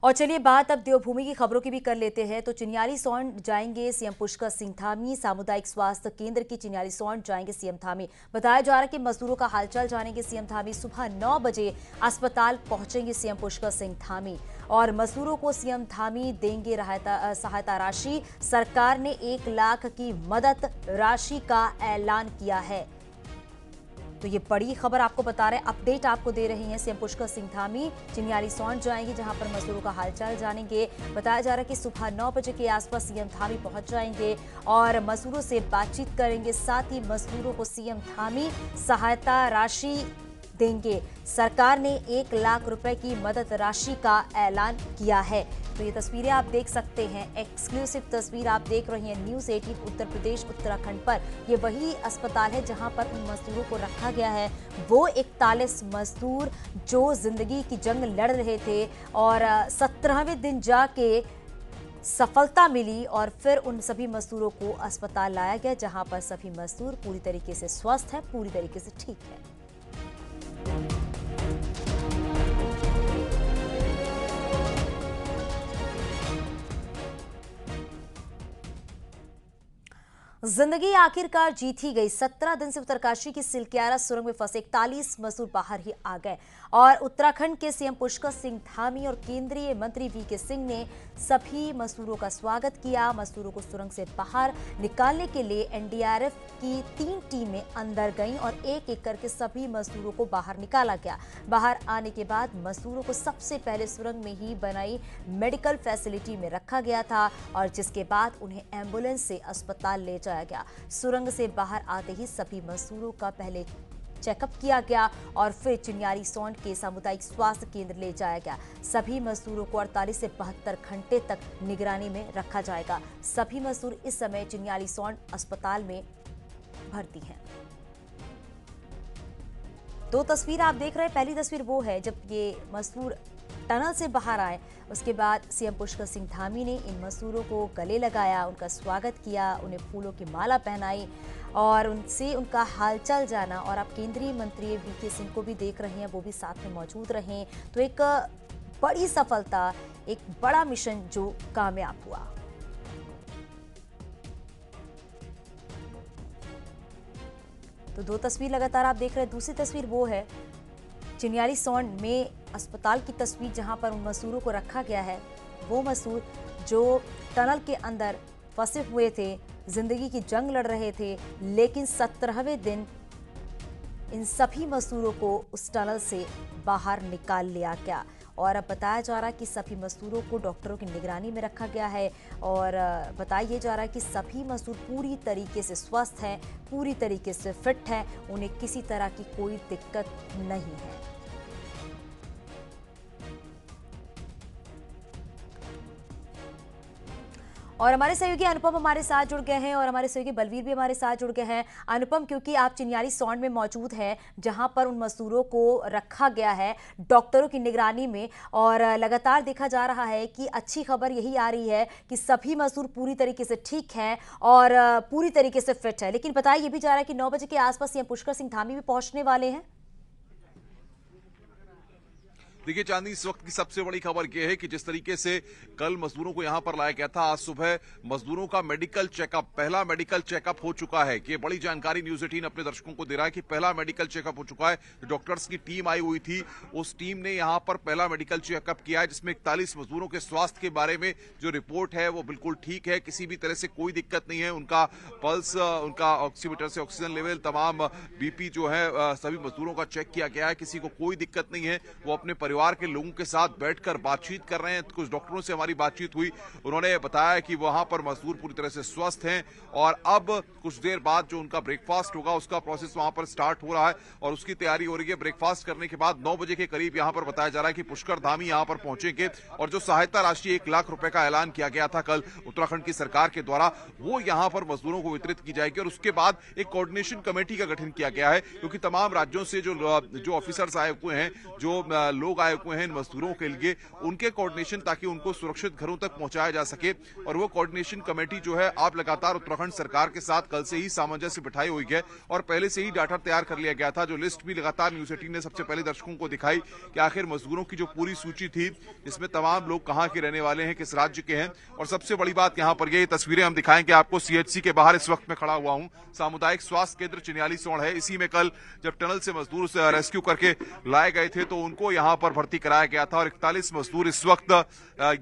और चलिए बात अब देवभूमि की खबरों की भी कर लेते हैं। तो चिन्यालीसौंड जाएंगे सीएम पुष्कर सिंह धामी। सामुदायिक स्वास्थ्य केंद्र की चिन्यालीसौंड जाएंगे सीएम धामी। बताया जा रहा है कि मजदूरों का हालचाल जानेंगे सीएम धामी। सुबह 9 बजे अस्पताल पहुंचेंगे सीएम पुष्कर सिंह धामी और मजदूरों को सीएम धामी देंगे सहायता राशि। सरकार ने 1 लाख की मदद राशि का ऐलान किया है। तो ये बड़ी खबर आपको बता रहे हैं, अपडेट आपको दे रही हैं सीएम पुष्कर सिंह धामी। चिन्यालीसौंड जाएंगे जहां पर मजदूरों का हालचाल जानेंगे। बताया जा रहा है कि सुबह 9 बजे के आसपास सीएम धामी पहुंच जाएंगे और मजदूरों से बातचीत करेंगे। साथ ही मजदूरों को सीएम धामी सहायता राशि देंगे। सरकार ने 1 लाख रुपए की मदद राशि का ऐलान किया है। तो ये तस्वीरें आप देख सकते हैं, एक्सक्लूसिव तस्वीर आप देख रही हैं न्यूज़ 18 उत्तर प्रदेश उत्तराखंड पर। ये वही अस्पताल है जहां पर उन मजदूरों को रखा गया है। वो 41 मजदूर जो जिंदगी की जंग लड़ रहे थे और 17वें दिन जाके सफलता मिली और फिर उन सभी मजदूरों को अस्पताल लाया गया जहां पर सभी मजदूर पूरी तरीके से स्वस्थ है, पूरी तरीके से ठीक है। जिंदगी आखिरकार जीत ही गई। 17 दिन से उत्तरकाशी की सिलक्यारा सुरंग में फंसे 41 मजदूर बाहर ही आ गए और उत्तराखंड के सीएम पुष्कर सिंह धामी और केंद्रीय मंत्री वीके सिंह ने सभी मजदूरों का स्वागत किया। मजदूरों को सुरंग से बाहर निकालने के लिए एनडीआरएफ की 3 टीमें अंदर गईं और एक एक करके सभी मजदूरों को बाहर निकाला गया। बाहर आने के बाद मजदूरों को सबसे पहले सुरंग में ही बनाई मेडिकल फैसिलिटी में रखा गया था और जिसके बाद उन्हें एम्बुलेंस से अस्पताल ले जाया गया। सुरंग से बाहर आते ही सभी मजदूरों का पहले चेकअप किया गया और फिर चिन्यालीसौंड के सामुदायिक स्वास्थ्य केंद्र ले जाया गया। सभी मजदूरों को 48 से 72 घंटे तक निगरानी में रखा जाएगा। सभी मजदूर इस समय चिन्यालीसौंड अस्पताल में भर्ती हैं। 2 तस्वीर आप देख रहे हैं। पहली तस्वीर वो है जब ये मजदूर टनल से बाहर आए, उसके बाद सीएम पुष्कर सिंह धामी ने इन मजदूरों को गले लगाया, उनका स्वागत किया, उन्हें फूलों की माला पहनाई और उनसे उनका हालचाल जाना। और आप केंद्रीय मंत्री वीके सिंह को भी देख रहे हैं, वो भी साथ में मौजूद रहे। तो एक बड़ी सफलता, एक बड़ा मिशन जो कामयाब हुआ। तो 2 तस्वीर लगातार आप देख रहे हैं। दूसरी तस्वीर वो है चिन्यालीसौंड में अस्पताल की तस्वीर जहां पर उन मजदूरों को रखा गया है। वो मजदूर जो टनल के अंदर फंसे हुए थे, जिंदगी की जंग लड़ रहे थे, लेकिन 17वें दिन इन सभी मजदूरों को उस टनल से बाहर निकाल लिया गया। और अब बताया जा रहा है कि सभी मजदूरों को डॉक्टरों की निगरानी में रखा गया है और बताया जा रहा है कि सभी मजदूर पूरी तरीके से स्वस्थ हैं, पूरी तरीके से फिट हैं, उन्हें किसी तरह की कोई दिक्कत नहीं है। और हमारे सहयोगी अनुपम हमारे साथ जुड़ गए हैं और हमारे सहयोगी बलवीर भी हमारे साथ जुड़ गए हैं। अनुपम, क्योंकि आप चिन्यालीसौंड में मौजूद हैं जहां पर उन मजदूरों को रखा गया है डॉक्टरों की निगरानी में, और लगातार देखा जा रहा है कि अच्छी खबर यही आ रही है कि सभी मजदूर पूरी तरीके से ठीक हैं और पूरी तरीके से फिट है। लेकिन बताया ये भी जा रहा है कि 9 बजे के आसपास सीएम पुष्कर सिंह धामी भी पहुंचने वाले हैं। देखिए चांदी, इस वक्त की सबसे बड़ी खबर यह है कि जिस तरीके से कल मजदूरों को यहां पर लाया गया था, आज सुबह मजदूरों का मेडिकल चेकअप, पहला मेडिकल चेकअप हो चुका है। ये बड़ी जानकारी न्यूज़ 18 अपने दर्शकों को दे रहा है कि पहला मेडिकल चेकअप हो चुका है। डॉक्टर्स की टीम आई हुई थी, उस टीम ने यहां पर पहला मेडिकल चेकअप किया है जिसमें 41 मजदूरों के स्वास्थ्य के बारे में जो रिपोर्ट है वो बिल्कुल ठीक है, किसी भी तरह से कोई दिक्कत नहीं है। उनका पल्स, उनका ऑक्सीमीटर से ऑक्सीजन लेवल, तमाम बीपी जो है सभी मजदूरों का चेक किया गया है, किसी को कोई दिक्कत नहीं है। वो अपने परिवार के लोगों के साथ बैठकर बातचीत कर रहे हैं। कुछ डॉक्टरों से हमारी बातचीत हुई, उन्होंने बताया कि वहां पर मजदूर पूरी तरह से स्वस्थ हैं और अब कुछ देर बाद जो उनका ब्रेकफास्ट होगा उसका प्रोसेस वहां पर स्टार्ट हो रहा है और उसकी तैयारी हो रही है। ब्रेकफास्ट करने के बाद 9 बजे के करीब यहां पर बताया जा रहा है कि पुष्कर धामी यहां पर पहुंचेंगे और जो सहायता राशि 1 लाख रुपए का ऐलान किया गया था कल उत्तराखंड की सरकार के द्वारा, वो यहां पर मजदूरों को वितरित की जाएगी। और उसके बाद एक कोऑर्डिनेशन कमेटी का गठन किया गया है, क्योंकि तमाम राज्यों से जो ऑफिसर्स आए हुए हैं, जो लोग आए हुए हैं इन मजदूरों के लिए, उनके कोऑर्डिनेशन ताकि उनको सुरक्षित घरों तक पहुंचाया जा सके। और वो कोऑर्डिनेशन कमेटी जो है आप लगातार उत्तराखंड सरकार के साथ कल से ही सामंजस्य बिठाई हुई है और पहले से ही डाटा तैयार कर लिया गया था। जो लिस्ट भी लगातार न्यूज 18 ने सबसे पहले दर्शकों को दिखाई कि आखिर मजदूरों की जो पूरी सूची थी, इसमें तमाम लोग कहां के रहने वाले हैं, किस राज्य के हैं। और सबसे बड़ी बात यहां पर ये तस्वीरें हम दिखाएंगे आपको, सीएचसी के बाहर इस वक्त मैं खड़ा हुआ हूं। सामुदायिक स्वास्थ्य केंद्र चिन्यालीसौड़ है। इसी में कल जब टनल से मजदूर रेस्क्यू करके लाए गए थे तो उनको यहां पर भर्ती कराया गया था और 41 मजदूर इस वक्त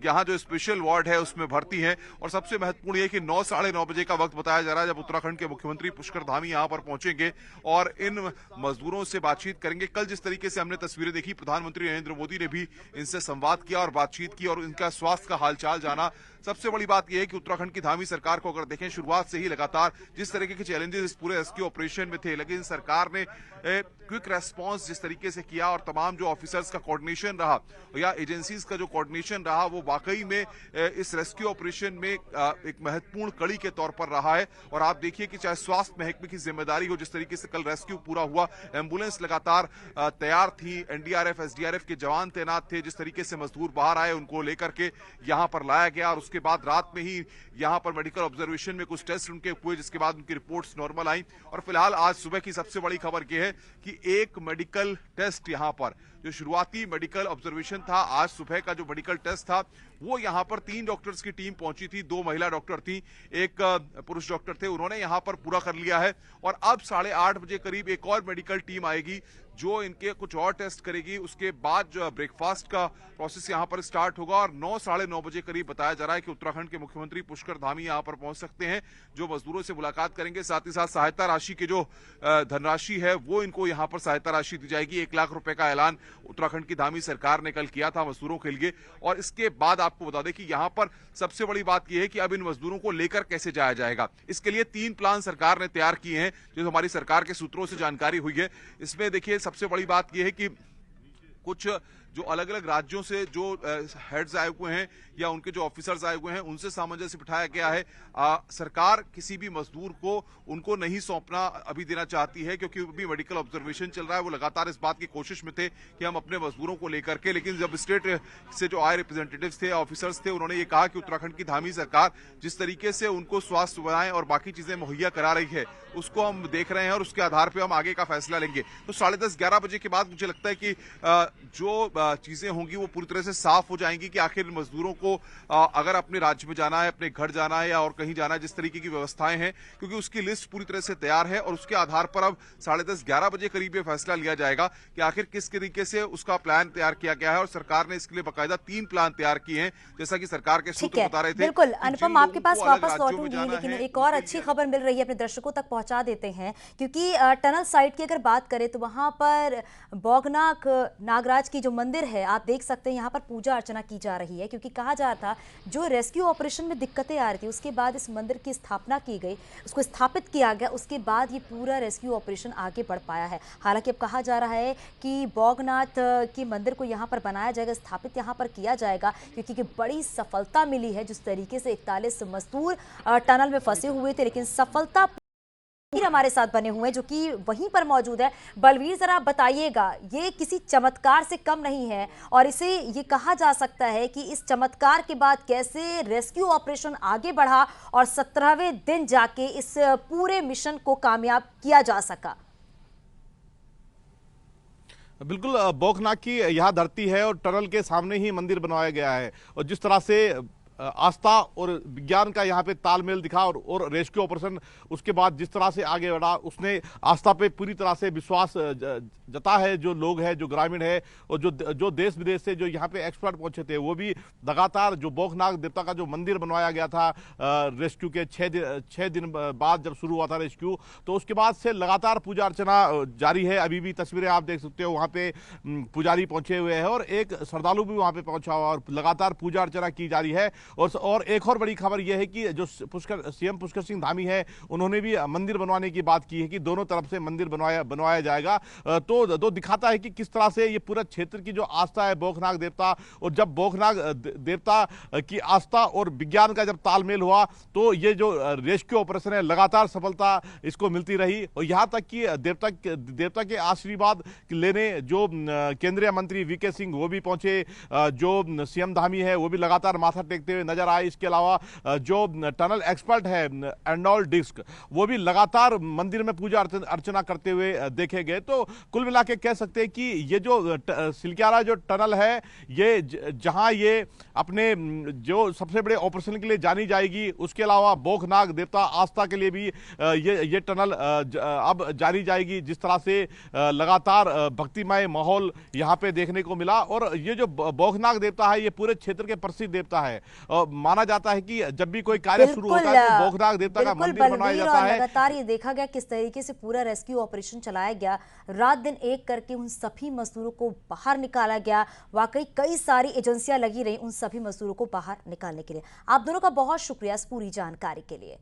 यहां जो स्पेशल वार्ड है उसमें भर्ती है। और सबसे महत्वपूर्ण यह कि 9 साढ़े 9 बजे का वक्त बताया जा रहा है जब उत्तराखंड के मुख्यमंत्री पुष्कर धामी यहां पर पहुंचेंगे और इन मजदूरों से बातचीत करेंगे। कल जिस तरीके से हमने तस्वीरें देखी, प्रधानमंत्री नरेंद्र मोदी ने भी इनसे संवाद किया और बातचीत की और इनका स्वास्थ्य का हालचाल जाना। सबसे बड़ी बात यह है कि उत्तराखंड की धामी सरकार को अगर देखें, शुरुआत से ही लगातार जिस तरीके के चैलेंजेस इस पूरे रेस्क्यू ऑपरेशन में थे, लेकिन सरकार ने क्विक रेस्पॉन्स जिस तरीके से किया और तमाम जो ऑफिसर्स का कोऑर्डिनेशन रहा या एजेंसीज का जो कोऑर्डिनेशन रहा, वो वाकई में इस रेस्क्यू ऑपरेशन में एक महत्वपूर्ण कड़ी के तौर पर रहा है। और आप देखिए कि चाहे स्वास्थ्य महकमे की जिम्मेदारी हो, जिस तरीके से कल रेस्क्यू पूरा हुआ, एम्बुलेंस लगातार तैयार थी, एनडीआरएफ एसडीआरएफ के जवान तैनात थे, जिस तरीके से मजदूर बाहर आए उनको लेकर के यहां पर लाया गया और उसके बाद रात में ही यहां पर मेडिकल ऑब्जर्वेशन में कुछ टेस्ट उनके हुए, जिसके बाद उनकी रिपोर्ट्स नॉर्मल आई। और फिलहाल आज सुबह की सबसे बड़ी खबर यह है कि एक मेडिकल टेस्ट यहां पर जो शुरुआती मेडिकल ऑब्जर्वेशन था, आज सुबह का जो मेडिकल टेस्ट था वो यहां पर 3 डॉक्टर्स की टीम पहुंची थी, 2 महिला डॉक्टर थी, एक पुरुष डॉक्टर थे, उन्होंने यहां पर पूरा कर लिया है। और अब 8:30 बजे करीब एक और मेडिकल टीम आएगी जो इनके कुछ और टेस्ट करेगी। उसके बाद जो ब्रेकफास्ट का प्रोसेस यहां पर स्टार्ट होगा और 9 साढ़े 9 बजे करीब बताया जा रहा है कि उत्तराखंड के मुख्यमंत्री पुष्कर धामी यहां पर पहुंच सकते हैं, जो मजदूरों से मुलाकात करेंगे। साथ ही साथ सहायता राशि की जो धनराशि है वो इनको यहां पर सहायता राशि दी जाएगी। 1 लाख रुपए का ऐलान उत्तराखंड की धामी सरकार ने कल किया था मजदूरों के लिए। और इसके बाद आपको बता दें कि यहां पर सबसे बड़ी बात यह है कि अब इन मजदूरों को लेकर कैसे जाया जाएगा। इसके लिए 3 प्लान सरकार ने तैयार किए हैं, जो हमारी सरकार के सूत्रों से जानकारी हुई है। इसमें देखिए सबसे बड़ी बात यह है कि कुछ जो अलग अलग राज्यों से जो हेड्स आए हुए हैं या उनके जो ऑफिसर्स आए हुए हैं उनसे सामंजस्य बिठाया गया है। सरकार किसी भी मजदूर को उनको नहीं सौंपना अभी देना चाहती है, क्योंकि अभी मेडिकल ऑब्जर्वेशन चल रहा है। वो लगातार इस बात की कोशिश में थे कि हम अपने मजदूरों को लेकर के, लेकिन जब स्टेट से जो आए रिप्रेजेंटेटिव्स थे, ऑफिसर्स थे, उन्होंने ये कहा कि उत्तराखंड की धामी सरकार जिस तरीके से उनको स्वास्थ्य सुविधाएं और बाकी चीजें मुहैया करा रही है उसको हम देख रहे हैं और उसके आधार पर हम आगे का फैसला लेंगे। तो 10:30-11 बजे के बाद मुझे लगता है कि जो चीजें होंगी वो पूरी तरह से साफ हो जाएंगी कि आखिर मजदूरों को अगर अपने राज्य में जाना है, अपने घर जाना है या और कहीं जाना है, जिस तरीके की व्यवस्थाएं हैं, क्योंकि उसकी लिस्ट पूरी तरह से तैयार है और उसके आधार पर अब 10:30-11 बजे करीब ये फैसला लिया जाएगा कि आखिर किस तरीके से उसका प्लान तैयार किया गया है। और सरकार ने इसके लिए बाकायदा 3 प्लान तैयार किए हैं, जैसा कि सरकार के सूत्र बता रहे थे। बिल्कुल अनुपम, आपके पास वापस लौटूंगी, लेकिन एक और अच्छी खबर मिल रही है, अपने दर्शकों तक पहुंचा देते हैं। क्योंकि टनल साइट की अगर बात करें तो वहां पर बोगनाक नागराज की जो मंदिर है, आप देख सकते हैं यहाँ पर पूजा अर्चना की जा रही है। क्योंकि कहा जा रहा था जो रेस्क्यू ऑपरेशन में दिक्कतें आ रही थी, उसके बाद इस मंदिर की स्थापना की गई, उसको स्थापित किया गया, उसके बाद ये पूरा रेस्क्यू ऑपरेशन आगे बढ़ पाया है। हालांकि अब कहा जा रहा है कि बोगनाथ के मंदिर को यहाँ पर बनाया जाएगा, स्थापित यहाँ पर किया जाएगा, क्योंकि बड़ी सफलता मिली है। जिस तरीके से 41 मजदूर टनल में फंसे हुए थे, लेकिन सफलता हमारे साथ बने हुए हैं जो कि वहीं पर मौजूद है। बलवीर, जरा बताइएगा, ये किसी चमत्कार से कम नहीं है और इसे ये कहा जा सकता है कि इस चमत्कार के बाद कैसे रेस्क्यू ऑपरेशन आगे बढ़ा और 17वें दिन जाके इस पूरे मिशन को कामयाब किया जा सका। बिल्कुल, बोगनाक की यह धरती है और टनल के सामने ही मंदिर बनवाया गया है और जिस तरह से आस्था और विज्ञान का यहाँ पे तालमेल दिखा और रेस्क्यू ऑपरेशन उसके बाद जिस तरह से आगे बढ़ा, उसने आस्था पे पूरी तरह से विश्वास जता है। जो लोग हैं, जो ग्रामीण है और जो देश विदेश से जो यहाँ पे एक्सपर्ट पहुंचे थे, वो भी लगातार जो बोगनाक देवता का जो मंदिर बनवाया गया था रेस्क्यू के 6 दिन बाद जब शुरू हुआ था रेस्क्यू, तो उसके बाद से लगातार पूजा अर्चना जारी है। अभी भी तस्वीरें आप देख सकते हो, वहाँ पे पुजारी पहुंचे हुए हैं और एक श्रद्धालु भी वहाँ पे पहुंचा हुआ और लगातार पूजा अर्चना की जा रही है। और एक और बड़ी खबर यह है कि जो सीएम पुष्कर सिंह धामी है, उन्होंने भी मंदिर बनवाने की बात की है कि दोनों तरफ से मंदिर बनवाया जाएगा। तो दिखाता है कि किस तरह से ये पूरा क्षेत्र की जो आस्था है भोकनाग देवता, और जब भोकनाग देवता की आस्था और विज्ञान का जब तालमेल हुआ तो ये जो रेस्क्यू ऑपरेशन है लगातार सफलता इसको मिलती रही। और यहाँ तक कि देवता के आशीर्वाद लेने जो केंद्रीय मंत्री वीके सिंह वो भी पहुंचे, जो सीएम धामी है वो भी लगातार माथा टेकते हुए नजर आए। इसके अलावा जो टनल एक्सपर्ट है एर्नोल्ड डिस्क, वो भी लगातार मंदिर में पूजा अर्चना करते हुए देखे गए। तो कुल मिला के कह सकते हैं कि ये जो सिलक्यारा जो टनल है, ये जहां ये अपने जो सबसे बड़े ऑपरेशन के लिए जानी जाएगी, उसके अलावा भोकनाग देवता आस्था के लिए भी ये टनल अब जानी जाएगी। जिस तरह से लगातार भक्तिमय माहौल यहाँ पे देखने को मिला। और ये जो भोकनाग देवता है ये पूरे क्षेत्र के प्रसिद्ध देवता है। माना जाता है कि जब भी कोई कार्य शुरू होता है तो भोकनाग देवता का मंदिर बनाया जाता है। लगातार ये देखा गया किस तरीके से पूरा रेस्क्यू ऑपरेशन चलाया गया, रात दिन एक करके उन सभी मजदूरों को बाहर निकाला गया। वाकई कई सारी एजेंसियां लगी रही उन सभी मजदूरों को बाहर निकालने के लिए। आप दोनों का बहुत शुक्रिया इस पूरी जानकारी के लिए।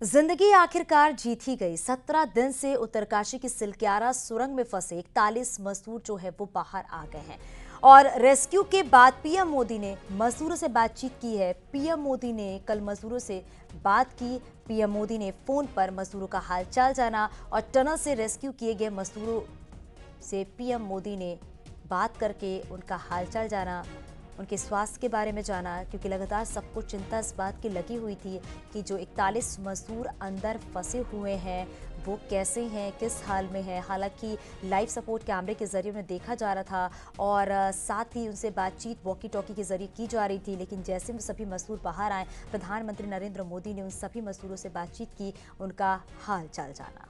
जिंदगी आखिरकार जीत ही गई। 17 दिन से उत्तरकाशी की सिलक्यारा सुरंग में फंसे 41 मजदूर जो है वो बाहर आ गए हैं। और रेस्क्यू के बाद पीएम मोदी ने मजदूरों से बातचीत की है। पीएम मोदी ने कल मजदूरों से बात की। पीएम मोदी ने फोन पर मजदूरों का हालचाल जाना और टनल से रेस्क्यू किए गए मजदूरों से पीएम मोदी ने बात करके उनका हालचाल जाना, उनके स्वास्थ्य के बारे में जाना, क्योंकि लगातार सबको चिंता इस बात की लगी हुई थी कि जो 41 मजदूर अंदर फंसे हुए हैं वो कैसे हैं, किस हाल में हैं। हालांकि लाइव सपोर्ट कैमरे के जरिए उन्हें देखा जा रहा था और साथ ही उनसे बातचीत वॉकी टॉकी के जरिए की जा रही थी। लेकिन जैसे वो सभी मजदूर बाहर आए, प्रधानमंत्री नरेंद्र मोदी ने उन सभी मजदूरों से बातचीत की, उनका हाल चाल जाना।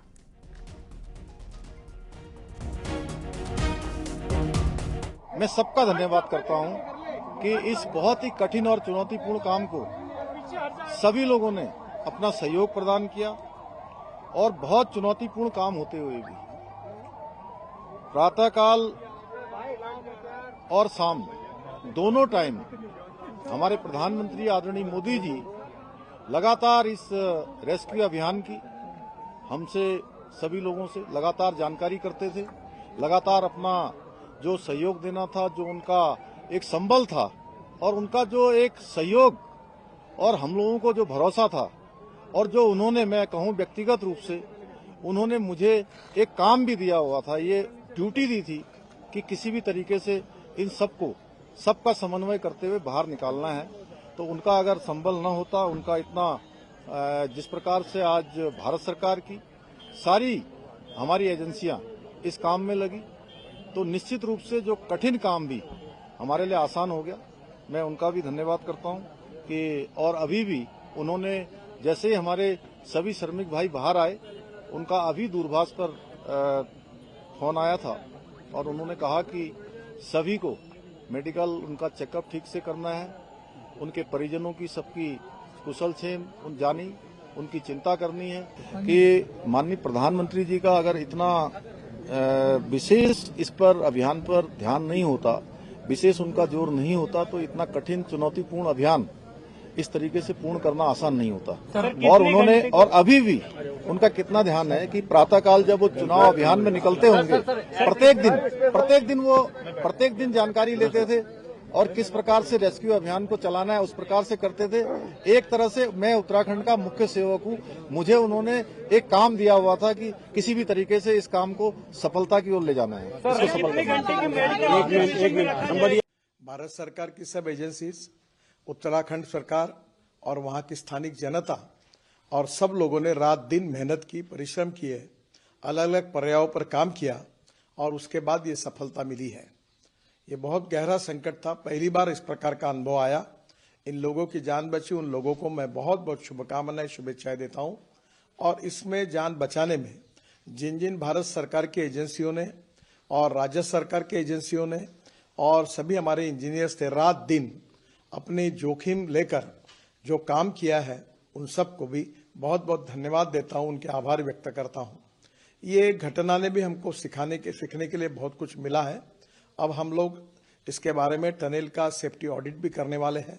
मैं सबका धन्यवाद करता हूं कि इस बहुत ही कठिन और चुनौतीपूर्ण काम को सभी लोगों ने अपना सहयोग प्रदान किया। और बहुत चुनौतीपूर्ण काम होते हुए भी प्रातःकाल और शाम दोनों टाइम हमारे प्रधानमंत्री आदरणीय मोदी जी लगातार इस रेस्क्यू अभियान की हमसे सभी लोगों से लगातार जानकारी करते थे। लगातार अपना जो सहयोग देना था, जो उनका एक संबल था और उनका जो एक सहयोग और हम लोगों को जो भरोसा था, और जो उन्होंने, मैं कहूं व्यक्तिगत रूप से उन्होंने मुझे एक काम भी दिया हुआ था, ये ड्यूटी दी थी कि किसी भी तरीके से इन सबका समन्वय करते हुए बाहर निकालना है। तो उनका अगर संबल न होता, उनका इतना जिस प्रकार से आज भारत सरकार की सारी हमारी एजेंसियां इस काम में लगी, तो निश्चित रूप से जो कठिन काम भी हमारे लिए आसान हो गया। मैं उनका भी धन्यवाद करता हूं कि और अभी भी उन्होंने, जैसे ही हमारे सभी श्रमिक भाई बाहर आए, उनका अभी दूरभाष पर फोन आया था और उन्होंने कहा कि सभी को मेडिकल उनका चेकअप ठीक से करना है, उनके परिजनों की सबकी कुशल क्षेम जानी, उनकी चिंता करनी है कि माननीय प्रधानमंत्री जी का अगर इतना विशेष इस पर अभियान पर ध्यान नहीं होता, विशेष उनका जोर नहीं होता, तो इतना कठिन चुनौतीपूर्ण अभियान इस तरीके से पूर्ण करना आसान नहीं होता। और उन्होंने, और अभी भी उनका कितना ध्यान है कि प्रातःकाल जब वो चुनाव अभियान में निकलते होंगे, प्रत्येक दिन जानकारी लेते थे और किस प्रकार से रेस्क्यू अभियान को चलाना है उस प्रकार से करते थे। एक तरह से मैं उत्तराखंड का मुख्य सेवक हूँ, मुझे उन्होंने एक काम दिया हुआ था कि किसी भी तरीके से इस काम को सफलता की ओर ले जाना है। भारत सरकार की सब एजेंसीज, उत्तराखंड सरकार और वहां की स्थानिक जनता और सब लोगों ने रात दिन मेहनत की, परिश्रम किए, अलग अलग पर्यायों पर काम किया और उसके बाद ये सफलता मिली है। ये बहुत गहरा संकट था, पहली बार इस प्रकार का अनुभव आया। इन लोगों की जान बची, उन लोगों को मैं बहुत बहुत शुभकामनाएं, शुभेच्छाएं देता हूं। और इसमें जान बचाने में जिन जिन भारत सरकार की एजेंसियों ने और राज्य सरकार की एजेंसियों ने और सभी हमारे इंजीनियर्स थे, रात दिन अपने जोखिम लेकर जो काम किया है, उन सबको भी बहुत बहुत धन्यवाद देता हूं, उनके आभार व्यक्त करता हूं। ये घटना ने भी हमको सीखने के लिए बहुत कुछ मिला है। अब हम लोग इसके बारे में टनल का सेफ्टी ऑडिट भी करने वाले हैं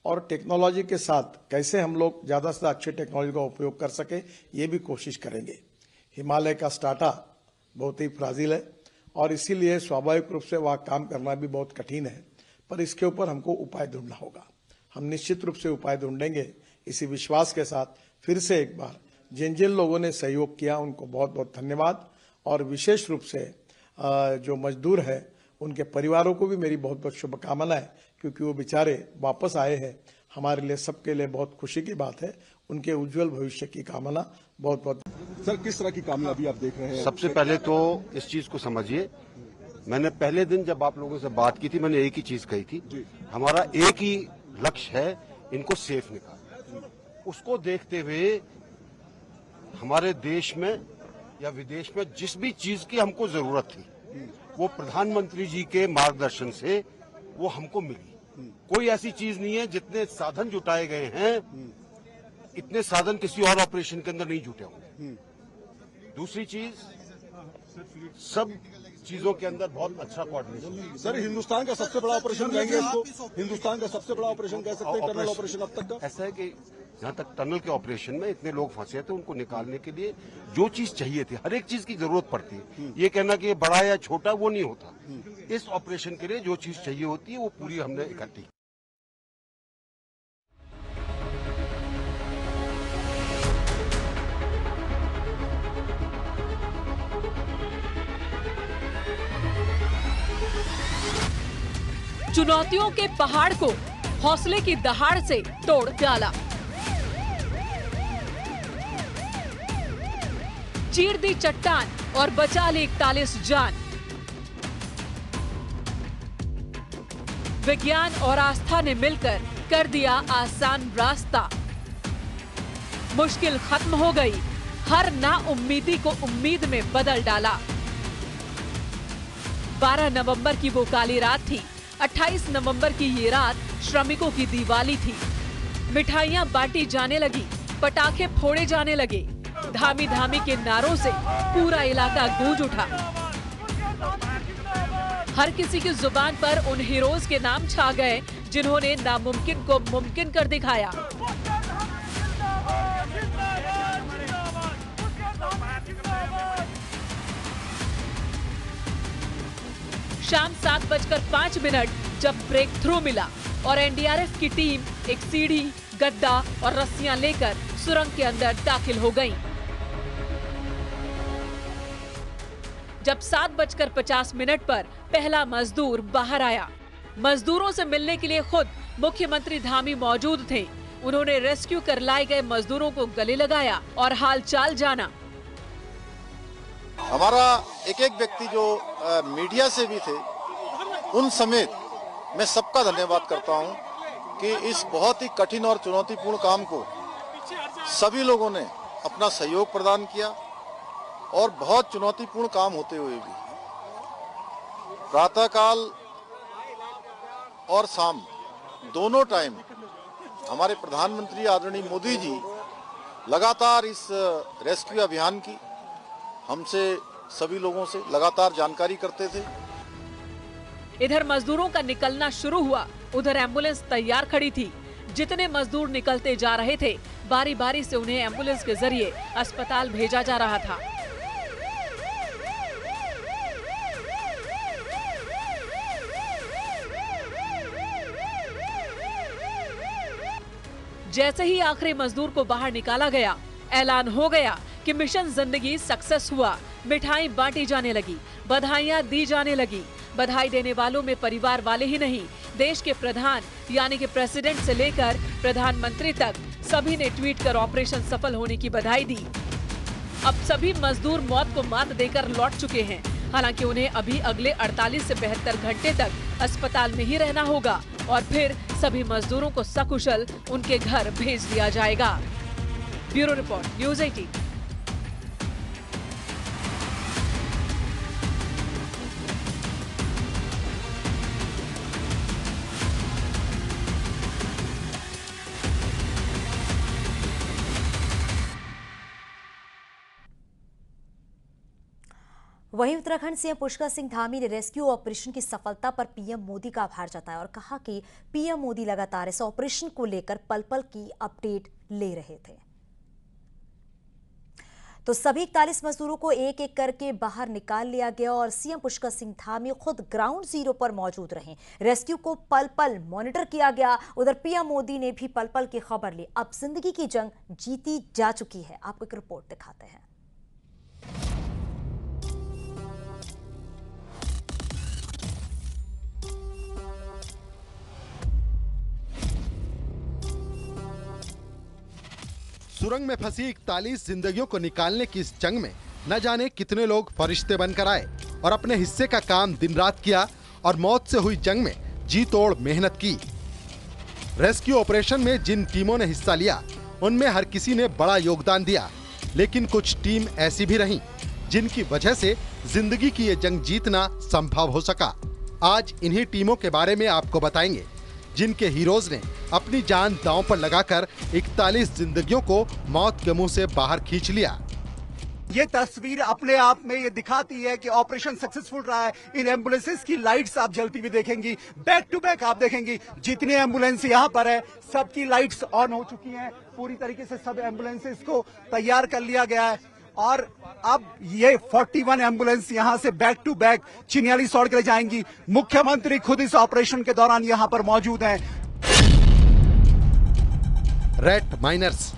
और टेक्नोलॉजी के साथ कैसे हम लोग ज़्यादा से अच्छी टेक्नोलॉजी का उपयोग कर सके ये भी कोशिश करेंगे। हिमालय का स्टार्टा बहुत ही फ्राजिल है और इसीलिए स्वाभाविक रूप से वहाँ काम करना भी बहुत कठिन है, पर इसके ऊपर हमको उपाय ढूंढना होगा। हम निश्चित रूप से उपाय ढूंढेंगे। इसी विश्वास के साथ फिर से एक बार जिन जिन लोगों ने सहयोग किया उनको बहुत बहुत धन्यवाद और विशेष रूप से जो मजदूर है उनके परिवारों को भी मेरी बहुत बहुत शुभकामनाएं, क्योंकि वो बेचारे वापस आए हैं। हमारे लिए सबके लिए बहुत खुशी की बात है। उनके उज्जवल भविष्य की कामना बहुत बहुत। सर, किस तरह की कामयाबी आप देख रहे हैं? सबसे पहले तो इस चीज को समझिए, मैंने पहले दिन जब आप लोगों से बात की थी मैंने एक ही चीज कही थी, हमारा एक ही लक्ष्य है, इनको सेफ निकालना। उसको देखते हुए हमारे देश में या विदेश में जिस भी चीज की हमको जरूरत थी वो प्रधानमंत्री जी के मार्गदर्शन से वो हमको मिली। कोई ऐसी चीज नहीं है, जितने साधन जुटाए गए हैं इतने साधन किसी और ऑपरेशन के अंदर नहीं जुटे होंगे। दूसरी चीज, सब चीजों के अंदर बहुत अच्छा कोऑर्डिनेशन। सर, हिंदुस्तान का सबसे बड़ा ऑपरेशन कहेंगे इसको? हिंदुस्तान का सबसे बड़ा ऑपरेशन कह सकते हैं टनल ऑपरेशन अब तक का? ऐसा है कि जहाँ तक टनल के ऑपरेशन में इतने लोग फंसे थे उनको निकालने के लिए जो चीज चाहिए थी, हर एक चीज की जरूरत पड़ती है। ये कहना कि ये बड़ा या छोटा वो नहीं होता। इस ऑपरेशन के लिए जो चीज चाहिए होती है वो पूरी हमने इकट्ठी। चुनौतियों के पहाड़ को हौसले की दहाड़ से तोड़ डाला। चीर दी चट्टान और बचा ली 41 जान। विज्ञान और आस्था ने मिलकर कर दिया आसान रास्ता। मुश्किल खत्म हो गई, हर नाउम्मीदी को उम्मीद में बदल डाला। 12 नवंबर की वो काली रात थी। 28 नवंबर की ये रात श्रमिकों की दिवाली थी। मिठाइयां बांटी जाने लगी, पटाखे फोड़े जाने लगे। धामी धामी के नारों से पूरा इलाका गूंज उठा। हर किसी की जुबान पर उन हीरोज के नाम छा गए जिन्होंने नामुमकिन को मुमकिन कर दिखाया। शाम 7:05 जब ब्रेक थ्रू मिला और एनडीआरएफ की टीम एक सीढ़ी, गद्दा और रस्सियां लेकर सुरंग के अंदर दाखिल हो गई। जब 7:50 पर पहला मजदूर बाहर आया, मजदूरों से मिलने के लिए खुद मुख्यमंत्री धामी मौजूद थे। उन्होंने रेस्क्यू कर लाए गए मजदूरों को गले लगाया और हालचाल जाना। हमारा एक एक व्यक्ति जो मीडिया से भी थे उन समेत मैं सबका धन्यवाद करता हूं कि इस बहुत ही कठिन और चुनौतीपूर्ण काम को सभी लोगों ने अपना सहयोग प्रदान किया और बहुत चुनौतीपूर्ण काम होते हुए भी प्रातःकाल और शाम दोनों टाइम हमारे प्रधानमंत्री आदरणीय मोदी जी लगातार इस रेस्क्यू अभियान की हमसे सभी लोगों से लगातार जानकारी करते थे। इधर मजदूरों का निकलना शुरू हुआ, उधर एम्बुलेंस तैयार खड़ी थी। जितने मजदूर निकलते जा रहे थे, बारी बारी से उन्हें एम्बुलेंस के जरिए अस्पताल भेजा जा रहा था। जैसे ही आखिरी मजदूर को बाहर निकाला गया, ऐलान हो गया कि मिशन जिंदगी सक्सेस हुआ। मिठाई बांटी जाने लगी, बधाइयां दी जाने लगी। बधाई देने वालों में परिवार वाले ही नहीं, देश के प्रधान यानी कि प्रेसिडेंट से लेकर प्रधानमंत्री तक सभी ने ट्वीट कर ऑपरेशन सफल होने की बधाई दी। अब सभी मजदूर मौत को मात देकर लौट चुके हैं। हालांकि उन्हें अभी अगले 48 से 72 घंटे तक अस्पताल में ही रहना होगा और फिर सभी मजदूरों को सकुशल उनके घर भेज दिया जाएगा। Bureau report, news 18। वहीं उत्तराखंड सीएम पुष्कर सिंह धामी ने रेस्क्यू ऑपरेशन की सफलता पर पीएम मोदी का आभार जताया और कहा कि पीएम मोदी लगातार इस ऑपरेशन को लेकर पल पल की अपडेट ले रहे थे। तो सभी 41 मजदूरों को एक एक करके बाहर निकाल लिया गया और सीएम पुष्कर सिंह धामी खुद ग्राउंड जीरो पर मौजूद रहे। रेस्क्यू को पल पल मॉनिटर किया गया। उधर पीएम मोदी ने भी पल पल की खबर ली। अब जिंदगी की जंग जीती जा चुकी है। आपको एक रिपोर्ट दिखाते हैं। सुरंग में फंसी 41 जिंदगियों को निकालने की इस जंग में न जाने कितने लोग फरिश्ते बनकर आए और अपने हिस्से का काम दिन रात किया और मौत से हुई जंग में जी तोड़ मेहनत की। रेस्क्यू ऑपरेशन में जिन टीमों ने हिस्सा लिया उनमें हर किसी ने बड़ा योगदान दिया, लेकिन कुछ टीम ऐसी भी रहीं जिनकी वजह से जिंदगी की ये जंग जीतना संभव हो सका। आज इन्हीं टीमों के बारे में आपको बताएंगे जिनके हीरोज ने अपनी जान दांव पर लगाकर 41 जिंदगियों को मौत के मुंह से बाहर खींच लिया। ये तस्वीर अपने आप में ये दिखाती है कि ऑपरेशन सक्सेसफुल रहा है। इन एम्बुलेंसेस की लाइट्स आप जलती हुई देखेंगी, बैक टू बैक आप देखेंगी। जितने एम्बुलेंस यहाँ पर है सबकी लाइट्स ऑन हो चुकी हैं। पूरी तरीके से सब एम्बुलेंसेस को तैयार कर लिया गया है और अब ये 41 एम्बुलेंस यहाँ से बैक टू बैक चिन्यालीसौड़ के लिए जाएंगी। मुख्यमंत्री खुद इस ऑपरेशन के दौरान यहाँ पर मौजूद हैं। Rat miners.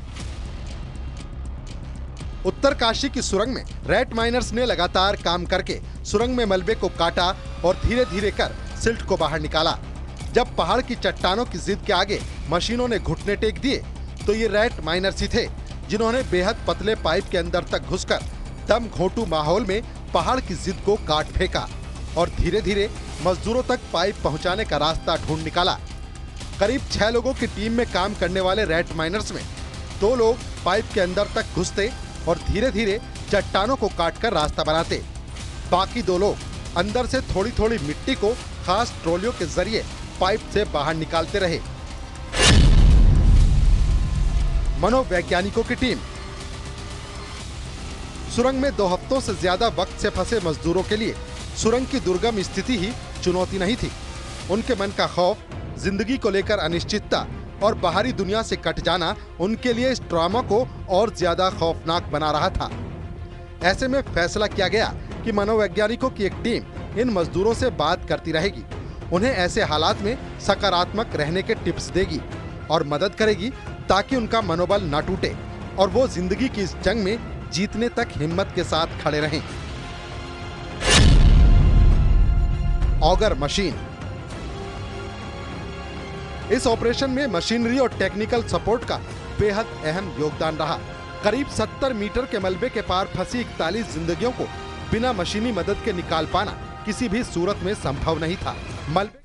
उत्तरकाशी की सुरंग में रैट माइनर्स ने लगातार काम करके सुरंग में मलबे को काटा और धीरे धीरे कर सिल्ट को बाहर निकाला। जब पहाड़ की चट्टानों की जिद के आगे मशीनों ने घुटने टेक दिए तो ये रैट माइनर्स ही थे जिन्होंने बेहद पतले पाइप के अंदर तक घुसकर दम घोंटू माहौल में पहाड़ की जिद को काट फेंका और धीरे धीरे मजदूरों तक पाइप पहुंचाने का रास्ता ढूंढ निकाला। करीब 6 लोगों की टीम में काम करने वाले रैट माइनर्स में 2 लोग पाइप के अंदर तक घुसते और धीरे धीरे चट्टानों को काटकर रास्ता बनाते। बाकी 2 लोग अंदर से थोड़ी थोड़ी मिट्टी को खास ट्रॉलियों के जरिए पाइप से बाहर निकालते रहे। मनोवैज्ञानिकों की टीम। सुरंग में 2 हफ्तों से ज्यादा वक्त से फंसे मजदूरों के लिए सुरंग की दुर्गम स्थिति ही चुनौती नहीं थी। उनके मन का खौफ, जिंदगी को लेकर अनिश्चितता और बाहरी दुनिया से कट जाना उनके लिए इस ड्रामा को और ज्यादा खौफनाक बना रहा था। ऐसे में फैसला किया गया कि मनोवैज्ञानिकों की एक टीम इन मजदूरों से बात करती रहेगी, उन्हें ऐसे हालात में सकारात्मक रहने के टिप्स देगी और मदद करेगी ताकि उनका मनोबल न टूटे और वो जिंदगी की इस जंग में जीतने तक हिम्मत के साथ खड़े रहें। Auger machine. इस ऑपरेशन में मशीनरी और टेक्निकल सपोर्ट का बेहद अहम योगदान रहा। करीब 70 मीटर के मलबे के पार फंसी 41 जिंदगियों को बिना मशीनी मदद के निकाल पाना किसी भी सूरत में संभव नहीं था। मलबे